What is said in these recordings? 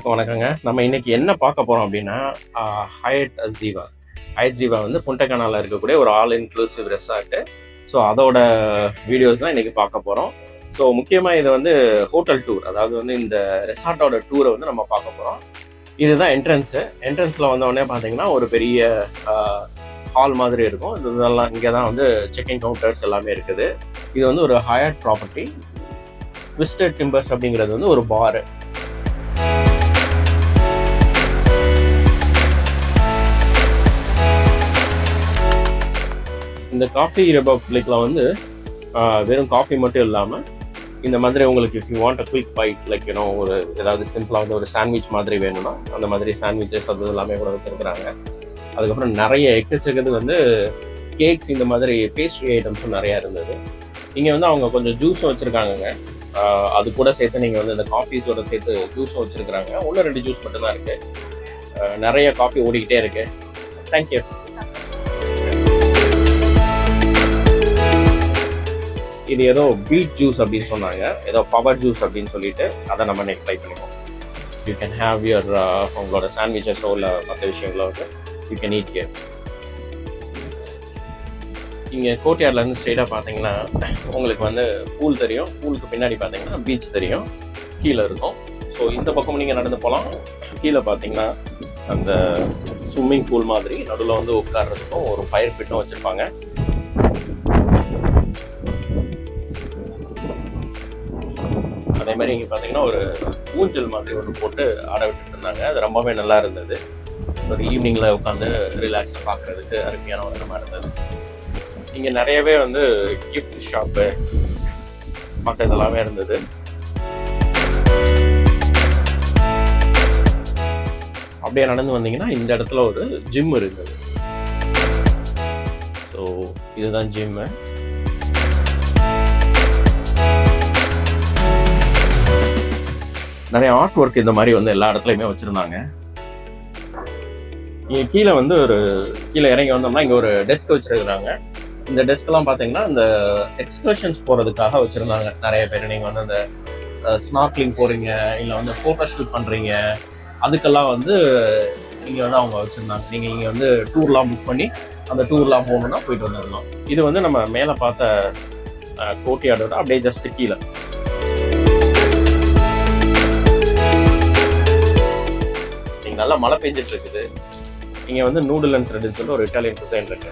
எல்லாருக்கும் வணக்கங்க. நம்ம இன்னைக்கு என்ன பார்க்க போறோம் அப்படின்னா, ஹயட் ஜீவா. ஹயட் ஜீவா வந்து புன்டா கானால இருக்கக்கூடிய ஒரு ஆல் இன்க்ளூசிவ் ரெசார்ட்டு. ஸோ அதோட வீடியோஸ் தான் இன்னைக்கு பார்க்க போறோம். ஸோ முக்கியமா இது வந்து ஹோட்டல் டூர். அதாவது வந்து இந்த ரெசார்ட்டோட டூரை வந்து நம்ம பார்க்க போறோம். இதுதான் என்ட்ரன்ஸு. என்ட்ரன்ஸில் வந்தோடனே பார்த்தீங்கன்னா ஒரு பெரிய ஹால் மாதிரி இருக்கும். இதெல்லாம் இங்கே தான் வந்து செக்கிங் கவுண்டர்ஸ் எல்லாமே இருக்குது. இது வந்து ஒரு ஹயட் ப்ராப்பர்ட்டி. ட்விஸ்டட் டிம்பர்ஸ் அப்படிங்கிறது வந்து ஒரு பாரு. இந்த காஃபி ரிபப்ளிக்கில் வந்து வெறும் காஃபி மட்டும் இல்லாமல் இந்த மாதிரி உங்களுக்கு if you want a quick byte like ஒரு ஏதாவது சிம்பிளாக வந்து ஒரு சாண்ட்விச் மாதிரி வேணும்னா அந்த மாதிரி சாண்ட்விச்சஸ் அது எல்லாமே கூட வச்சுருக்குறாங்க. அதுக்கப்புறம் நிறைய எக்கச்சக்கது வந்து கேக்ஸ் இந்த மாதிரி பேஸ்ட்ரி ஐட்டம்ஸும் நிறையா இருந்தது. இங்கே வந்து அவங்க கொஞ்சம் ஜூஸும் வச்சுருக்காங்கங்க. அது கூட சேர்த்து நீங்கள் வந்து இந்த காஃபீஸோட சேர்த்து ஜூஸும் வச்சுருக்குறாங்க. 1-2 ஜூஸ் மட்டும்தான் இருக்குது. நிறைய காஃபி ஓடிக்கிட்டே இருக்குது. தேங்க்யூ. இது ஏதோ பீட் ஜூஸ் அப்படின்னு சொன்னாங்க, ஏதோ பவர் ஜூஸ் அப்படின்னு சொல்லிட்டு அதை நம்ம இன்னைக்கு ட்ரை பண்ணிப்போம். யூ கேன் ஹேவ் யுவர் உங்களோட சாண்ட்விச்சஸோ இல்லை மற்ற விஷயங்களோ வந்து யூ கேன் ஈட் ஹியர். இங்கே கோர்ட்யார்ட்லேருந்து ஸ்ட்ரெயிட்டாக பார்த்தீங்கன்னா உங்களுக்கு வந்து பூல் தெரியும். பூலுக்கு பின்னாடி பார்த்தீங்கன்னா பீச் தெரியும், கீழே இருக்கும். ஸோ இந்த பக்கம் நீங்கள் நடந்து போகலாம். கீழே பார்த்தீங்கன்னா அந்த ஸ்விம்மிங் பூல் மாதிரி நடுவில் வந்து உட்கார்றதுக்கும் ஒரு ஃபயர் பிட்டும் வச்சுருப்பாங்க. அதே மாதிரி இங்கே பார்த்தீங்கன்னா ஒரு ஊஞ்சல் மாதிரி ஒன்று போட்டு ஆட விட்டுட்டு இருந்தாங்க. அது ரொம்பவே நல்லா இருந்தது. ஒரு ஈவினிங்கில் உட்காந்து ரிலாக்ஸாக பார்க்குறதுக்கு அருமையான ஒரு இடமா இருந்தது. இங்கே நிறையவே வந்து கிஃப்ட் ஷாப்பு மற்ற இதெல்லாமே இருந்தது. அப்படியே நடந்து வந்தீங்கன்னா இந்த இடத்துல ஒரு ஜிம் இருந்தது. ஸோ இதுதான் ஜிம்மு. நிறைய ஆர்ட் ஒர்க் இந்த மாதிரி வந்து எல்லா இடத்துலையுமே வச்சுருந்தாங்க. இங்கே கீழே வந்து கீழே இறங்கி வந்தோம்னா இங்கே ஒரு டெஸ்க் வச்சுருக்குறாங்க. இந்த டெஸ்க்லாம் பார்த்தீங்கன்னா இந்த எக்ஸ்கர்ஷன்ஸ் போகிறதுக்காக வச்சுருந்தாங்க. நிறைய பேர் நீங்கள் வந்து அந்த ஸ்னார்க்லிங் போகிறீங்க இல்லை வந்து ஃபோட்டோ ஷூட் பண்ணுறீங்க, அதுக்கெல்லாம் வந்து இங்கே வந்து அவங்க வச்சுருந்தாங்க. நீங்கள் இங்கே வந்து டூர்லாம் புக் பண்ணி அந்த டூர்லாம் போகணுன்னா போயிட்டு வந்துடலாம். இது வந்து நம்ம மேலே பார்த்த கோர்ட்யார்டோட அப்படியே ஜஸ்ட்டு கீழே. நல்லா மழை பெஞ்சிட்டு இருக்குது. இங்கே வந்து நூடுல் அண்ட் த்ரெட்னு சொல்லி ஒரு இட்டாலியன் குசைன் இருக்கு.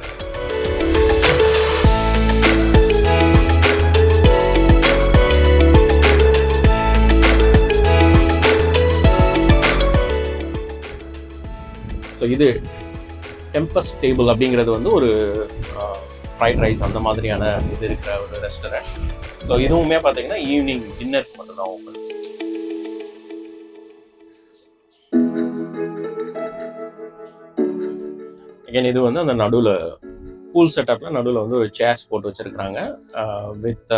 ஸோ இது டெம்பஸ் டேபிள் அப்படிங்கிறது வந்து ஒரு ஃப்ரைட் ரைஸ் அந்த மாதிரியான இது இருக்கிற ஒரு ரெஸ்டாரண்ட். ஸோ இதுவுமே பார்த்தீங்கன்னா ஈவினிங் டின்னருக்கு மட்டும்தான் ஓப்பன். இது வந்து அந்த நடுவில் பூல் செட்டப்பில் நடுவில் வந்து ஒரு சேர்ஸ் போட்டு வச்சுருக்குறாங்க வித்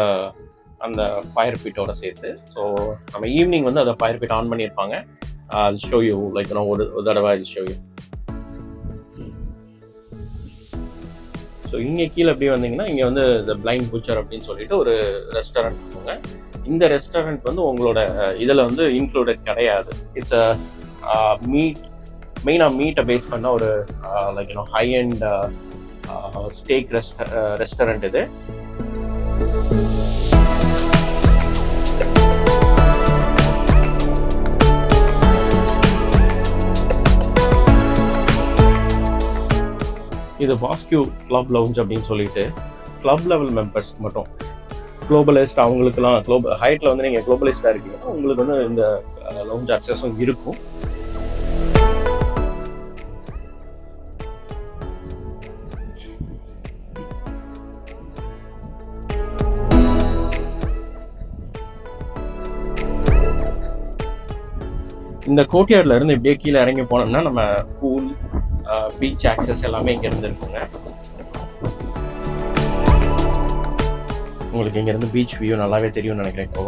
அந்த ஃபயர் பிட்டோட சேர்த்து. ஸோ நம்ம ஈவினிங் வந்து அதை ஃபயர் பிட் ஆன் பண்ணியிருப்பாங்க. அது ஷோ யூ லைக் ஒரு தடவை அது ஷோ யூ. ஸோ இங்கே கீழே எப்படி வந்தீங்கன்னா இங்கே வந்து இந்த பிளைண்ட் புச்சர் அப்படின்னு சொல்லிட்டு ஒரு ரெஸ்டாரண்ட் இருக்குங்க. இந்த ரெஸ்டாரண்ட் வந்து உங்களோட இதில் வந்து இன்க்ளூடட் கிடையாது. இட்ஸ் மெயினாக மீட்டை பேஸ் பண்ண ஒரு like high and steak restaurant இது. இது வாஸ்கியூ கிளப் லவுஞ்ச் அப்படின்னு சொல்லிட்டு கிளப் லெவல் மெம்பர்ஸ்க்கு மட்டும், குளோபலிஸ்ட் அவங்களுக்குலாம் ஹைட்டில் வந்து நீங்கள் குளோபலிஸ்டாக இருக்கீங்கன்னா உங்களுக்கு வந்து இந்த லவுஞ்ச் அக்சஸும் இருக்கும். இந்த கோர்ட்யார்ட்ல இருந்து இப்படியே கீழே இறங்கி போனோம்னா நம்ம பூல், பீச் ஆக்சஸ் எல்லாமே இங்க இருந்து இருக்குங்க. உங்களுக்கு இங்க இருந்து பீச் வியூ நல்லாவே தெரியும்னு நினைக்கிறேன். இப்போ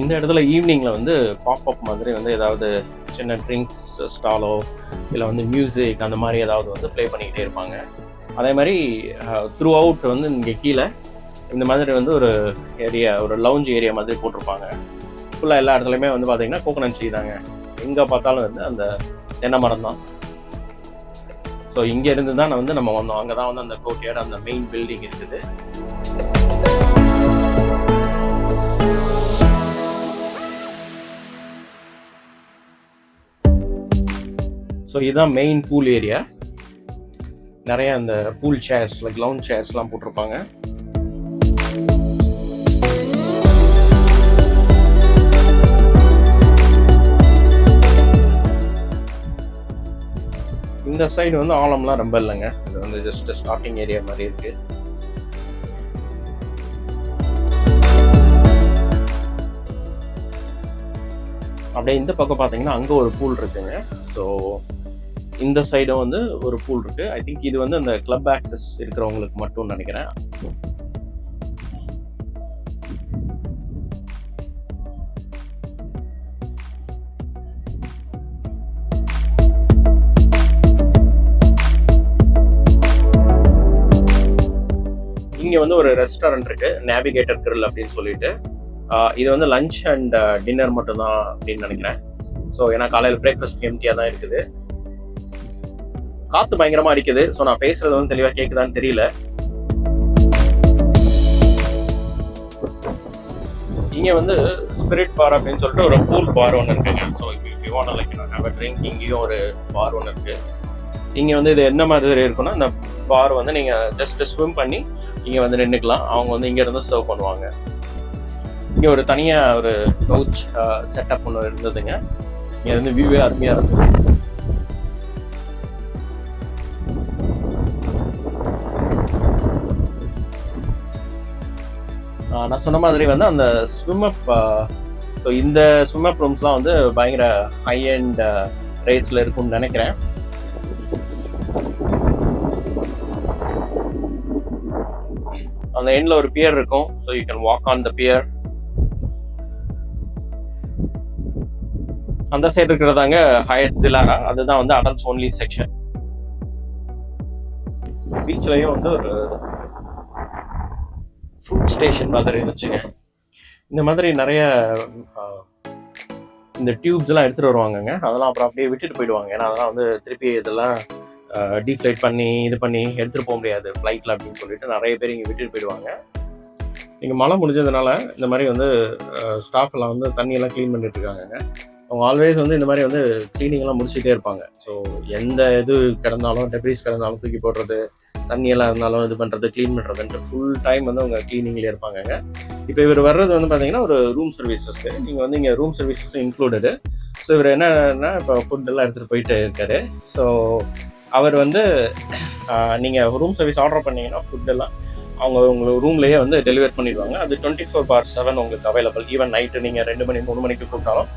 இந்த இடத்துல ஈவினிங்ல வந்து பாப்அப் மாதிரி வந்து ஏதாவது சின்ன ட்ரிங்க்ஸ் ஸ்டாலோ இல்லை வந்து மியூசிக் அந்த மாதிரி ஏதாவது வந்து ப்ளே பண்ணிக்கிட்டே இருப்பாங்க. அதே மாதிரி த்ரூ அவுட் வந்து இங்கே கீழே இந்த மாதிரி வந்து ஒரு ஏரியா, ஒரு லவுஞ்ச் ஏரியா மாதிரி போட்டிருப்பாங்க. ஃபுல்லாக எல்லா இடத்துலையுமே வந்து பார்த்தீங்கன்னா கோகோனட் ட்ரீ தாங்க. எங்கே பார்த்தாலும் வந்து அந்த தென்னை மரம் தான். ஸோ இங்கே இருந்து தான் வந்து நம்ம வந்தோம். அங்கே தான் வந்து அந்த கோர்ட்யார்ட், அந்த மெயின் பில்டிங் இருக்குது. ஸோ இதுதான் மெயின் பூல் ஏரியா. நிறைய அந்த பூல் சேர்ஸ், லைக் லவுன் சேர்ஸ்லாம் போட்டிருப்பாங்க. இந்த சைடு வந்து ஆழம்லாம் ரொம்ப இல்லைங்க. இது வந்து ஜஸ்ட் ஸ்டார்டிங் ஏரியா மாதிரி இருக்கு. அப்படியே இந்த பக்கம் பார்த்தீங்கன்னா அங்கே ஒரு பூல் இருக்குங்க. ஸோ இந்த சைடும் வந்து ஒரு பூல் இருக்கு. ஐ திங்க் இது வந்து அந்த கிளப் ஆக்சஸ் இருக்கிறவங்களுக்கு மட்டும் நினைக்கிறேன். இங்கே வந்து ஒரு ரெஸ்டாரண்ட் இருக்கு, நேவிகேட்டர் கிரில் அப்படின்னு சொல்லிட்டு. இது வந்து லஞ்ச் அண்ட் டின்னர் மட்டும்தான் அப்படின்னு நினைக்கிறேன். ஸோ ஏன்னா காலையில் பிரேக்ஃபாஸ்ட் எம்டியாக தான் இருக்குது. காற்று பயங்கரமாக அடிக்குது. ஸோ நான் பேசுறது வந்து தெளிவாக கேட்குதான்னு தெரியல. இங்கே வந்து ஸ்பிரிட் பார் அப்படின்னு சொல்லிட்டு ஒரு பூல் பார் ஒன்று இருக்குங்க. ஸோ இப்போ want like have a drink, இங்கேயும் ஒரு பார் ஒன்று இருக்கு. இங்கே வந்து இது என்ன மாதிரி இருக்குன்னா, இந்த பார் வந்து நீங்கள் ஜஸ்ட் ஸ்விம் பண்ணி இங்கே வந்து நின்றுக்கலாம். அவங்க வந்து இங்கேருந்து சர்வ் பண்ணுவாங்க. இங்கே ஒரு தனியாக ஒரு கவுச் செட்டப் ஒன்று இருந்ததுங்க. இங்கே வந்து வியூவே அருமையாக இருந்தது. நான் சொன்ன மாதிரி வந்து அந்த ஸ்விம்மப், ஸோ இந்த ஸ்விம்மப் ரூம்ஸ்லாம் வந்து பயங்கர ஹை அண்ட் ரேட்ஸில் இருக்கும்னு நினைக்கிறேன். அந்த எண்ட்ல ஒரு பியர் இருக்கும். So you can walk on the pier. அந்த சைடு இருக்கிறதாங்க ஹயட் ஜிலாரா. அதுதான் வந்து அடல்ட்ஸ் ஒன்லி செக்ஷன். பீச்லயும் வந்து ஒரு ஃபுட் ஸ்டேஷன் மாதிரி இருந்துச்சுங்க. இந்த மாதிரி நிறைய இந்த டியூப்ஸ் எல்லாம் எடுத்துட்டு வருவாங்கங்க. அதெல்லாம் அப்புறம் அப்படியே விட்டுட்டு போயிடுவாங்க. ஏன்னா அதெல்லாம் வந்து திருப்பி இதெல்லாம் டீஃப்ளைட் பண்ணி இது பண்ணி எடுத்துகிட்டு போக முடியாது ஃப்ளைட்டில் அப்படின்னு சொல்லிட்டு நிறைய பேர் இங்கே விட்டுட்டு போயிடுவாங்க. இங்கே மழை முடிஞ்சதுனால இந்த மாதிரி வந்து ஸ்டாஃப் எல்லாம் வந்து தண்ணியெல்லாம் க்ளீன் பண்ணிட்டு இருக்காங்க. அவங்க ஆல்வேஸ் வந்து இந்த மாதிரி வந்து க்ளீனிங்லாம் முடிச்சுட்டே இருப்பாங்க. ஸோ எந்த இது கிடந்தாலும், டெப்ரிஸ் கிடந்தாலும் தூக்கி போடுறது, தண்ணியெல்லாம் இருந்தாலும் இது பண்ணுறது, க்ளீன் பண்ணுறதுன்ட்டு ஃபுல் டைம் வந்து அவங்க க்ளீனிங்லேயே இருப்பாங்க. இப்போ இவர் வர்றது வந்து பார்த்தீங்கன்னா ஒரு ரூம் சர்வீசஸ்க்கு. நீங்கள் வந்து இங்கே ரூம் சர்வீசஸும் இன்க்ளூடடு. ஸோ இவர் என்னன்னா இப்போ ஃபுட்டெல்லாம் எடுத்துகிட்டு போயிட்டு இருக்காரு. ஸோ அவர் வந்து நீங்கள் ரூம் சர்வீஸ் ஆர்டர் பண்ணிங்கன்னா ஃபுட்டெல்லாம் அவங்க உங்களுக்கு ரூம்லேயே வந்து டெலிவர் பண்ணிடுவாங்க. அது 24/7 உங்களுக்கு அவைலபிள். ஈவன் நைட்டு நீங்கள் 2 மணி 3 மணிக்கு கூப்பிட்டாலும்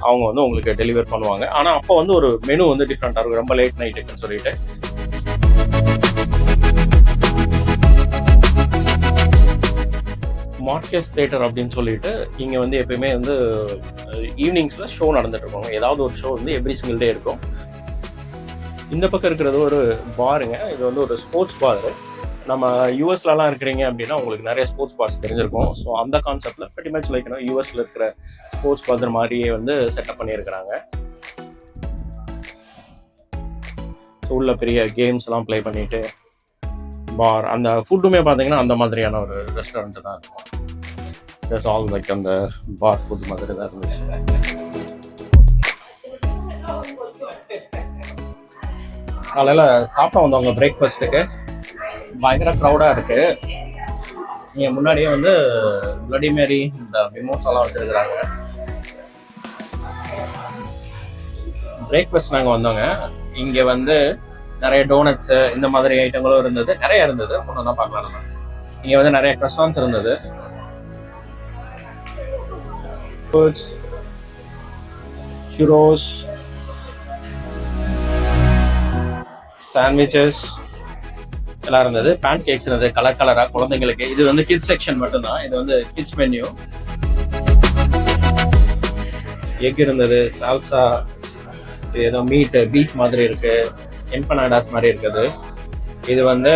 அவங்க வந்து உங்களுக்கு டெலிவர் பண்ணுவாங்க. ஆனால் அப்போ வந்து ஒரு மெனு வந்து டிஃப்ரெண்ட்டாக இருக்கும், ரொம்ப லேட் நைட்டுன்னு சொல்லிட்டு. மார்க்கெஸ் தியேட்டர் அப்படின்னு சொல்லிட்டு இங்கே வந்து எப்பயுமே வந்து ஈவினிங்ஸில் ஷோ நடந்துட்டு இருப்பாங்க. ஏதாவது ஒரு ஷோ வந்து எவ்ரி சிங்கிள் டே இருக்கும். இந்த பக்கம் இருக்கிறது ஒரு பாருங்க. இது வந்து ஒரு ஸ்போர்ட்ஸ் பாரு. நம்ம யூஎஸ்லலாம் இருக்கிறீங்க அப்படின்னா உங்களுக்கு நிறைய ஸ்போர்ட்ஸ் பார்ஸ் தெரிஞ்சிருக்கும். ஸோ அந்த கான்செப்டில் pretty much லைக் யூஎஸில் இருக்கிற ஸ்போர்ட்ஸ் பார் மாதிரியே வந்து செட்டப் பண்ணியிருக்கிறாங்க. ஸோ உள்ள பெரிய கேம்ஸ் எல்லாம் ப்ளே பண்ணிட்டு பார், அந்த ஃபுட்டுமே பார்த்தீங்கன்னா அந்த மாதிரியான ஒரு ரெஸ்டாரண்ட் தான் இருக்கும். இட்ஸ் ஆல் லைக் அந்த பார் ஃபுட் மாதிரி தான் இருந்துச்சு. காலையில் சாப்பிட வந்தவங்க பிரேக்ஃபாஸ்ட்டுக்கு பயங்கர க்ரௌடாக இருக்குது. இங்கே முன்னாடியே வந்து பிளடி மேரி இந்த மிமோஸாலாம் வச்சுருக்குறாங்க. பிரேக்ஃபாஸ்ட் நாங்கள் வந்தோங்க. இங்கே வந்து நிறைய டோனட்ஸு இந்த மாதிரி ஐட்டங்களும் இருந்தது, நிறைய இருந்தது. ஒன்று தான் பார்க்கலாம். நம்ம இங்கே வந்து நிறைய croissants இருந்தது, churros, சாண்ட்விச்சஸ் எல்லாம் இருந்தது. பேன் கேக்ஸ் இருந்தது கலர் கலராக குழந்தைங்களுக்கு. இது வந்து கிட்ஸ் செக்ஷன் மட்டும்தான். இது வந்து கிட்ஸ் மென்யூ. எக் இருந்தது, சால்சா, இது ஏதோ பீஃப் மாதிரி இருக்கு, எம்பனாடாஸ் மாதிரி இருக்குது. இது வந்து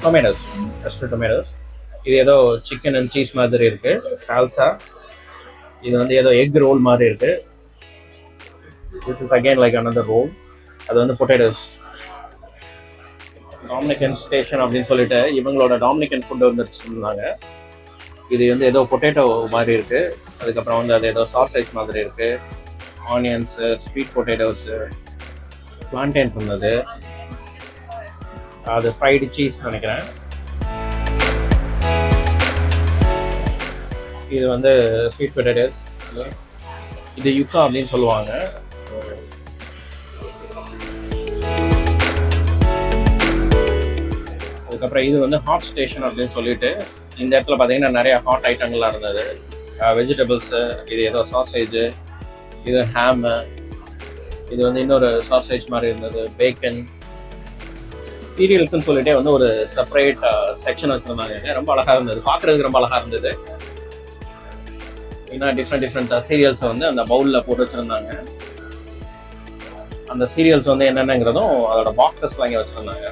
டொமேட்டோஸ், டொமேட்டோஸ். இது ஏதோ சிக்கன் அண்ட் சீஸ் மாதிரி இருக்கு, சால்சா. இது வந்து ஏதோ எக் ரோல் மாதிரி இருக்கு. This is again like another roll. அது வந்து பொட்டேட்டோஸ். டாமினிகன் ஸ்டேஷன் அப்படின்னு சொல்லிட்டு இவங்களோட டாமினிகன் ஃபுட்டு வந்து வச்சுருந்தாங்க. இது வந்து ஏதோ பொட்டேட்டோ மாதிரி இருக்கு. அதுக்கப்புறம் வந்து அது ஏதோ சாசேஜ் மாதிரி இருக்கு. ஆனியன்ஸு, ஸ்வீட் பொட்டேட்டோஸு, பிளான்டேன் இருந்தது. அது ஃப்ரைடு சீஸ் நினைக்கிறேன். இது வந்து ஸ்வீட் பொட்டேட்டோஸ். இது யுக்கா அப்படின்னு சொல்லுவாங்க. அதுக்கப்புறம் இது வந்து ஹாட் ஸ்டேஷன் அப்படின்னு சொல்லிட்டு இந்த இடத்துல பார்த்தீங்கன்னா நிறைய ஹாட் ஐட்டங்கள்லாம் இருந்தது. வெஜிடபிள்ஸு, இது ஏதோ சாசேஜு, இது ஹேமு, இது வந்து இன்னொரு சாசேஜ் மாதிரி இருந்தது, பேக்கன். சீரியலுக்குன்னு சொல்லிட்டே வந்து ஒரு செப்பரேட் செக்ஷன் வச்சுருந்தாங்க. ரொம்ப அழகாக இருந்தது, பார்க்குறதுக்கு ரொம்ப அழகாக இருந்தது. ஏன்னா டிஃப்ரெண்ட் சீரியல்ஸை வந்து அந்த பவுலில் போட்டு வச்சுருந்தாங்க. அந்த சீரியல்ஸ் வந்து என்னென்னங்கிறதும் அதோட பாக்ஸஸ்லாம் இங்கே வச்சுருந்தாங்க.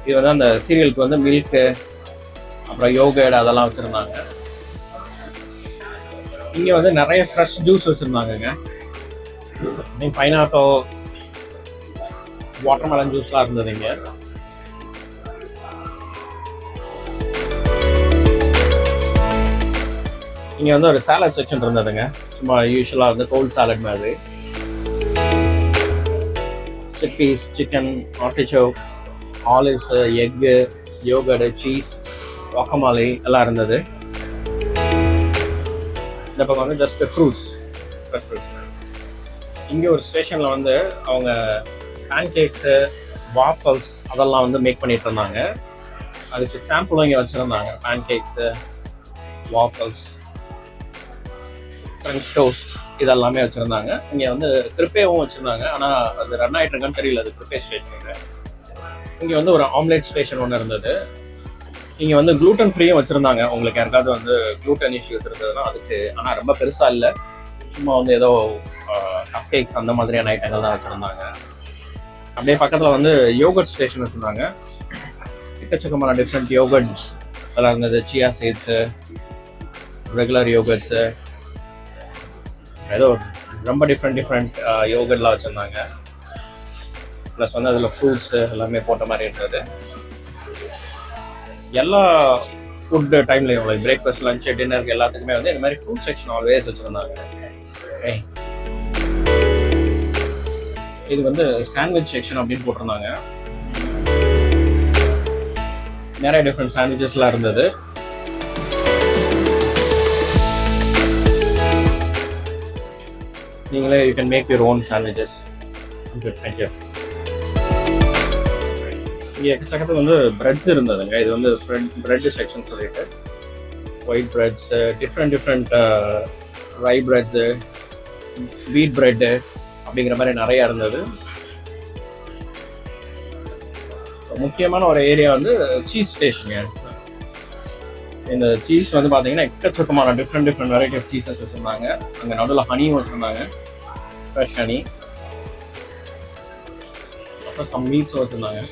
இது வந்து அந்த சீரியலுக்கு வந்து மில்க்கு, அப்புறம் யோகர்ட் அதெல்லாம் வச்சுருந்தாங்க. இங்கே வந்து நிறைய ஃப்ரெஷ் ஜூஸ் வச்சுருந்தாங்கங்க. பைனாப்பிள், வாட்டர்மெலன் ஜூஸ்லாம் இருந்தது இங்கே. இங்கே வந்து ஒரு சாலட் செக்ஷன் இருந்ததுங்க. சும்மா யூஸ்வலாக வந்து கோல்ட் சாலட் மாதிரி. சிக்பீஸ், சிக்கன், ஆர்டிச்சோக், ஆலிவ்ஸு, எக்கு, யோகர்டு, சீஸ், வாக்கமாலி எல்லாம் இருந்தது. இந்த பக்கம் வந்து ஜஸ்ட் ஃப்ரூட்ஸ், ஃப்ரெஷ் ஃப்ரூட்ஸ். இங்கே ஒரு ஸ்டேஷனில் வந்து அவங்க பேன்கேக்ஸு, வாஃபல்ஸ் அதெல்லாம் வந்து மேக் பண்ணிட்டு இருந்தாங்க. அதுக்கு சாம்பிளும் இங்கே வச்சுருந்தாங்க. பேன்கேக்ஸு, வாஃபல்ஸ், ஃப்ரெஞ்ச் டோஸ்ட் இதெல்லாமே வச்சுருந்தாங்க. இங்கே வந்து கிரிப்பேவும் வச்சுருந்தாங்க. ஆனால் அது ரன் ஆகிட்டு இருக்கான்னு தெரியல, அது கிரிப்பே ஸ்டேஷனுங்க. இங்கே வந்து ஒரு ஆம்லேட் ஸ்டேஷன் ஒன்று இருந்தது. இங்கே வந்து க்ளூட்டன் ஃப்ரீயும் வச்சுருந்தாங்க. உங்களுக்கு யாருக்காவது வந்து க்ளூட்டன் இஷ்யூஸ் இருந்ததுன்னா அதுக்கு. ஆனால் ரொம்ப பெருசாக இல்லை, சும்மா வந்து ஏதோ கப் கேக்ஸ் அந்த மாதிரியான ஐட்டங்கள் தான் வச்சுருந்தாங்க. அப்படியே பக்கத்தில் வந்து யோகர்ட் ஸ்டேஷன் வச்சுருந்தாங்க. எக்கச்சக்கமான டிஃப்ரெண்ட் யோகர்ட்ஸ் அதெல்லாம் இருந்தது. சியா சீட்ஸு, ரெகுலர் யோகர்ட்ஸு, ஏதோ ரொம்ப டிஃப்ரெண்ட் யோகர்ட்லாம் வச்சுருந்தாங்க. ப்ளஸ் வந்து அதில் ஃப்ரூட்ஸு எல்லாமே போட்ட மாதிரி இருந்தது. எல்லா ஃபுட்டு டைம்லையும் லைக் பிரேக்ஃபாஸ்ட், லஞ்சு, டின்னருக்கு எல்லாத்துக்குமே வந்து இந்த மாதிரி ஃபுட் செக்ஷன் ஆல்வேஸ் வச்சுருந்தாங்க. இது வந்து சாண்ட்விச் செக்ஷன் அப்படின்னு போட்டிருந்தாங்க. நிறைய டிஃப்ரெண்ட் சாண்ட்விச்சஸ்லாம் இருந்தது. நீங்களே you can make your own sandwiches. Thank you. இங்கே எக்கச்சக்கத்தில் வந்து ப்ரெட்ஸ் இருந்ததுங்க. இது வந்து ப்ரெட் செக்ஷன் சொல்லிட்டு white breads, different rye breads, வீட் ப்ரெட்டு அப்படிங்கிற மாதிரி நிறையா இருந்தது. முக்கியமான ஒரு ஏரியா வந்து சீஸ் ஸ்டேஷனுங்க. இந்த சீஸ் வந்து பார்த்தீங்கன்னா எக்கச்சக்கமான டிஃப்ரெண்ட் வெரைட்டி ஆஃப் சீஸஸ் வச்சுருந்தாங்க. அங்கே நடுவில் ஹனியும் வச்சுருந்தாங்க, ஃப்ரெஷ் ஹனி. அப்புறம் சம் மீட்ஸும் வச்சுருந்தாங்க.